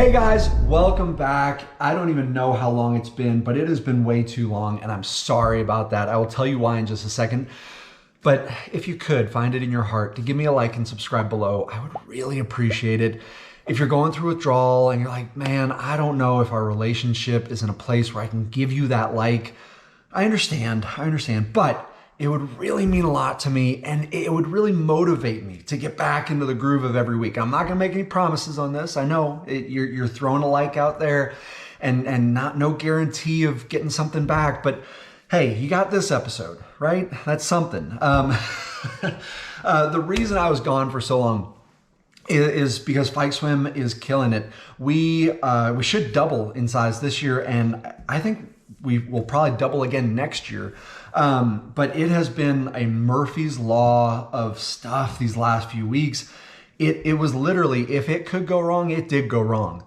Hey guys, welcome back. I don't even know how long it's been, but it has been way too long, and I'm sorry about that. I will tell you why in just a second. But if you could find it in your heart to give me a like and subscribe below, I would really appreciate it. If you're going through withdrawal and you're like, man, I don't know if our relationship is in a place where I can give you that like, I understand, but it would really mean a lot to me, and it would really motivate me to get back into the groove of every week. I'm not gonna make any promises on this. I know you're throwing a like out there and no guarantee of getting something back, but hey, you got this episode, right? That's something. The reason I was gone for so long is because Fight Swim is killing it. We should double in size this year, and I think we will probably double again next year. But it has been a Murphy's Law of stuff these last few weeks. It was literally, if it could go wrong, it did go wrong.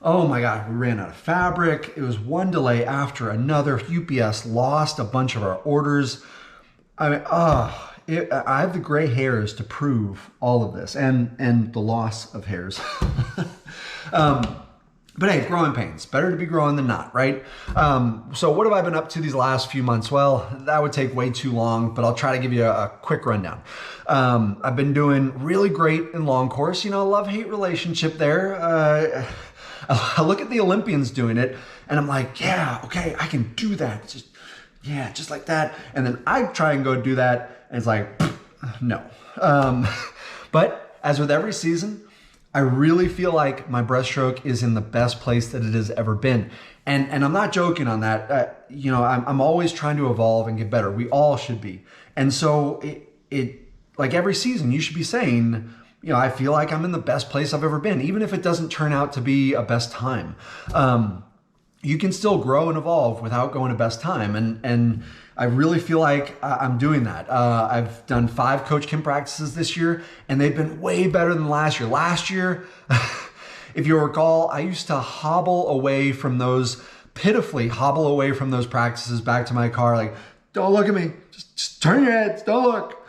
Oh my God, we ran out of fabric. It was one delay after another. UPS lost a bunch of our orders. I mean, I have the gray hairs to prove all of this and the loss of hairs. But hey, growing pains. Better to be growing than not, right? So what have I been up to these last few months? Well, that would take way too long, but I'll try to give you a quick rundown. I've been doing really great in long course. You know, love-hate relationship there. I look at the Olympians doing it, and I'm like, yeah, okay, I can do that. Just like that. And then I try and go do that, and it's like, no. But as with every season, I really feel like my breaststroke is in the best place that it has ever been. And I'm not joking on that. You know, I'm always trying to evolve and get better. We all should be. And so it like every season, you should be saying, you know, I feel like I'm in the best place I've ever been, even if it doesn't turn out to be a best time. You can still grow and evolve without going to best time. And I really feel like I'm doing that. I've done 5 Coach Kim practices this year, and they've been way better than last year. Last year, if you recall, I used to pitifully hobble away from those practices back to my car, like, don't look at me, just turn your heads, don't look.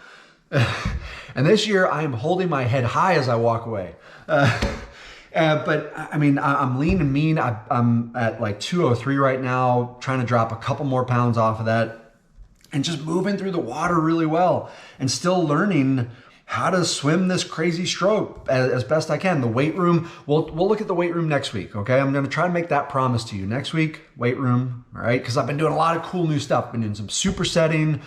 And this year, I am holding my head high as I walk away. But I mean, I'm lean and mean. I'm at like 203 right now, trying to drop a couple more pounds off of that and just moving through the water really well and still learning how to swim this crazy stroke as best I can. The weight room, we'll look at the weight room next week, okay? I'm gonna try to make that promise to you. Next week, weight room, all right? Because I've been doing a lot of cool new stuff. Been doing some supersetting,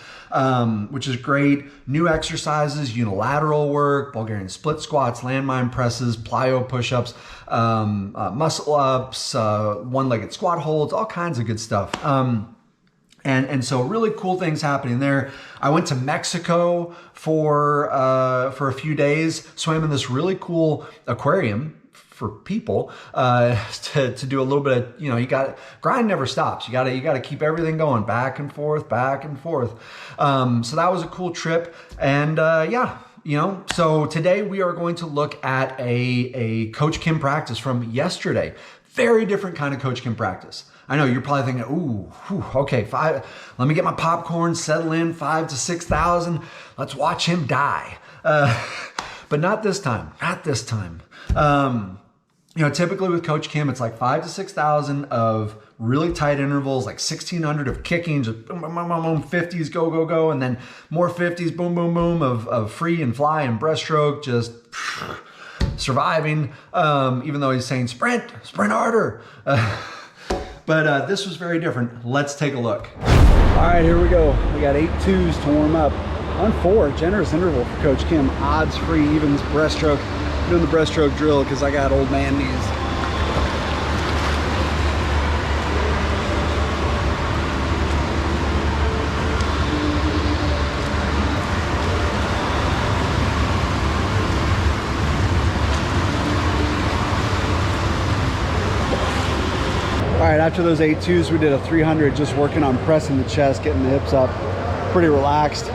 which is great. New exercises, unilateral work, Bulgarian split squats, landmine presses, plyo push-ups, muscle ups, one-legged squat holds, all kinds of good stuff. And so really cool things happening there. I went to Mexico for a few days, swam in this really cool aquarium for people to do a little bit of, you know, grind never stops. You gotta keep everything going back and forth. So that was a cool trip. And yeah, you know, so today we are going to look at a Coach Kim practice from yesterday. Very different kind of Coach Kim practice. I know you're probably thinking, ooh, okay, let me get my popcorn, settle in, 5,000 to 6,000. Let's watch him die. But not this time, you know, typically with Coach Kim, it's like 5,000 to 6,000 of really tight intervals, like 1,600 of kicking, just boom, boom, boom, boom, boom, 50s, go, go, go, and then more 50s, boom, boom, boom, of free and fly and breaststroke, just surviving, even though he's saying sprint harder. But this was very different. Let's take a look. All right, here we go. We got 8 twos to warm up. On 4, generous interval for Coach Kim. Odds free, evens, breaststroke. Doing the breaststroke drill because I got old man knees. All right, after those 8 twos, we did a 300, just working on pressing the chest, getting the hips up, pretty relaxed.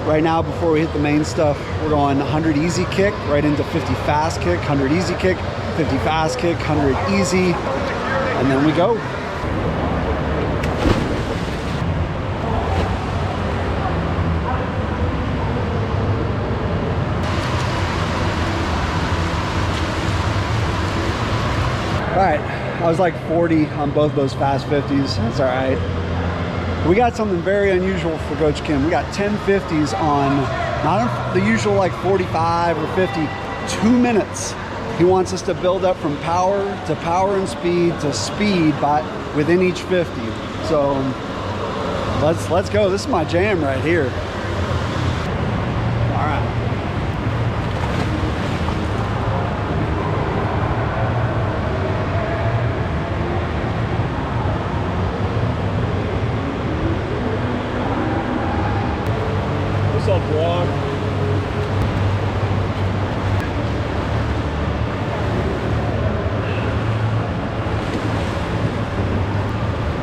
Right now, before we hit the main stuff, we're going 100 easy kick, right into 50 fast kick, 100 easy kick, 50 fast kick, 100 easy, and then we go. All right, I was like 40 on both those fast 50s. That's all right. We got something very unusual for Coach Kim. We got 1050s on not the usual like 45 or 50, 2 minutes. He wants us to build up from power and speed to speed within each 50. So let's go. This is my jam right here. All right. What's up, vlog?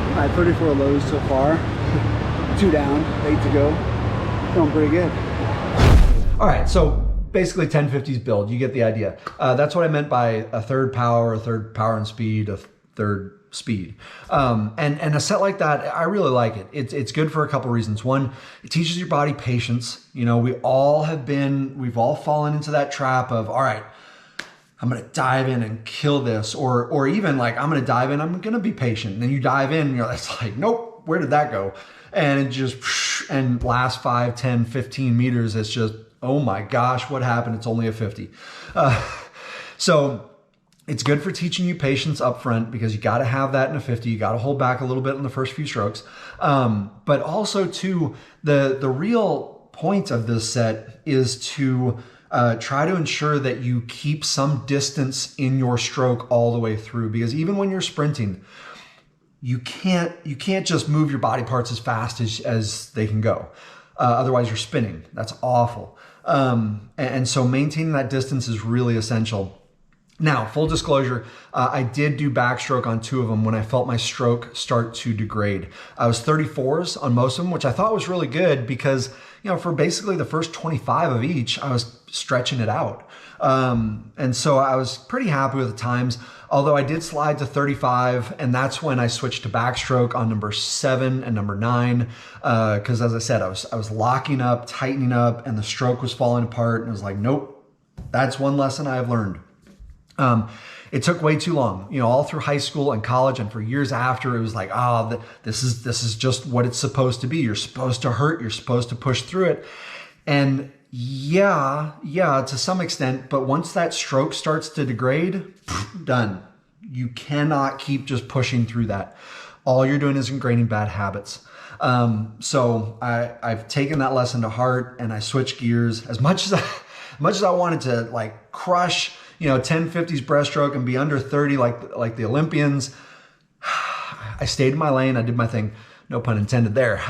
All right, 34 lows so far. 2 down, 8 to go. Feeling pretty good. All right, so basically 1050s build, you get the idea. That's what I meant by a third power and speed, a third speed. And a set like that, I really like it. It's good for a couple reasons. One, it teaches your body patience. You know, we've all fallen into that trap of, all right, I'm gonna dive in and kill this, or even like, I'm gonna dive in, I'm gonna be patient. And then you dive in and you're like, nope, where did that go? And it just, and last 5, 10, 15 meters, it's just, oh my gosh, what happened? It's only a 50. So it's good for teaching you patience up front, because you got to have that in a 50. You got to hold back a little bit in the first few strokes. But also too, the real point of this set is to try to ensure that you keep some distance in your stroke all the way through, because even when you're sprinting, you can't just move your body parts as fast as they can go. Otherwise you're spinning. That's awful. And so maintaining that distance is really essential. Now, full disclosure, I did do backstroke on 2 of them when I felt my stroke start to degrade. I was 34s on most of them, which I thought was really good because, you know, for basically the first 25 of each, I was stretching it out. And so I was pretty happy with the times, although I did slide to 35, and that's when I switched to backstroke on number 7 and number 9. Because as I said, I was locking up, tightening up, and the stroke was falling apart, and I was like, nope, that's one lesson I've learned. It took way too long, you know, all through high school and college, and for years after, it was like, this is just what it's supposed to be. You're supposed to hurt. You're supposed to push through it. And yeah, to some extent, but once that stroke starts to degrade, done. You cannot keep just pushing through that. All you're doing is ingraining bad habits. So I've taken that lesson to heart, and I switched gears. As much as I wanted to like crush, you know, 1050s breaststroke and be under 30 like the Olympians, I stayed in my lane. I did my thing. No pun intended there.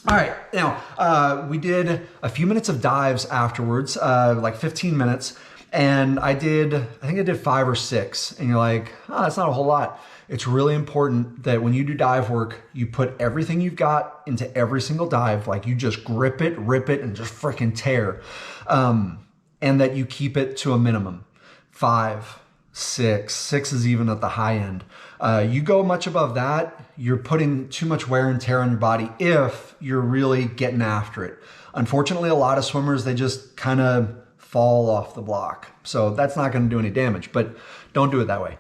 All right, now we did a few minutes of dives afterwards, like 15 minutes, and I think I did 5 or 6, and you're like, oh, that's not a whole lot. It's really important that when you do dive work, you put everything you've got into every single dive, like you just grip it, rip it, and just freaking tear. And that you keep it to a minimum. 5, 6 is even at the high end. You go much above that, you're putting too much wear and tear on your body if you're really getting after it. Unfortunately, a lot of swimmers, they just kind of fall off the block. So that's not going to do any damage, but don't do it that way.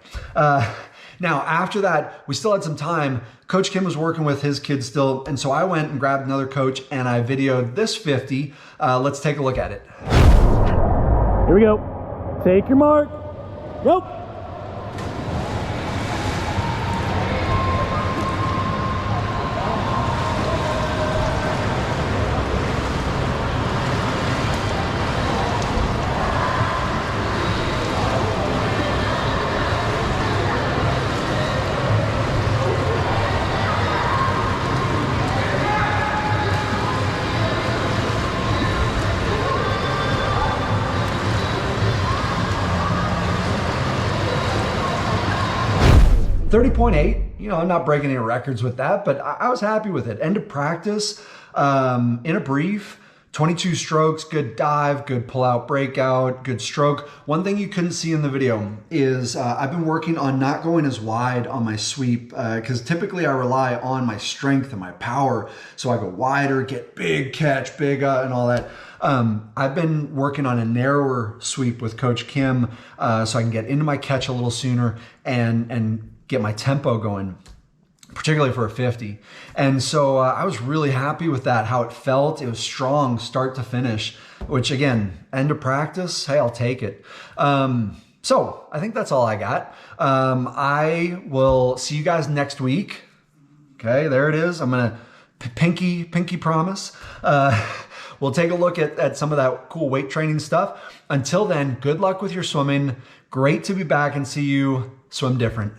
Now, after that, we still had some time. Coach Kim was working with his kids still, and so I went and grabbed another coach, and I videoed this 50. Let's take a look at it. Here we go. Take your mark. Go. .8, you know, I'm not breaking any records with that, but I was happy with it. End of practice, in a brief, 22 strokes, good dive, good pull out breakout, good stroke. One thing you couldn't see in the video is I've been working on not going as wide on my sweep, because typically I rely on my strength and my power. So I go wider, get big catch, big and all that. I've been working on a narrower sweep with Coach Kim so I can get into my catch a little sooner and get my tempo going, particularly for a 50. And so I was really happy with that, how it felt. It was strong start to finish, which again, end of practice, hey, I'll take it. So I think that's all I got. I will see you guys next week. Okay, there it is. I'm gonna pinky promise. We'll take a look at some of that cool weight training stuff. Until then, good luck with your swimming. Great to be back and see you swim different.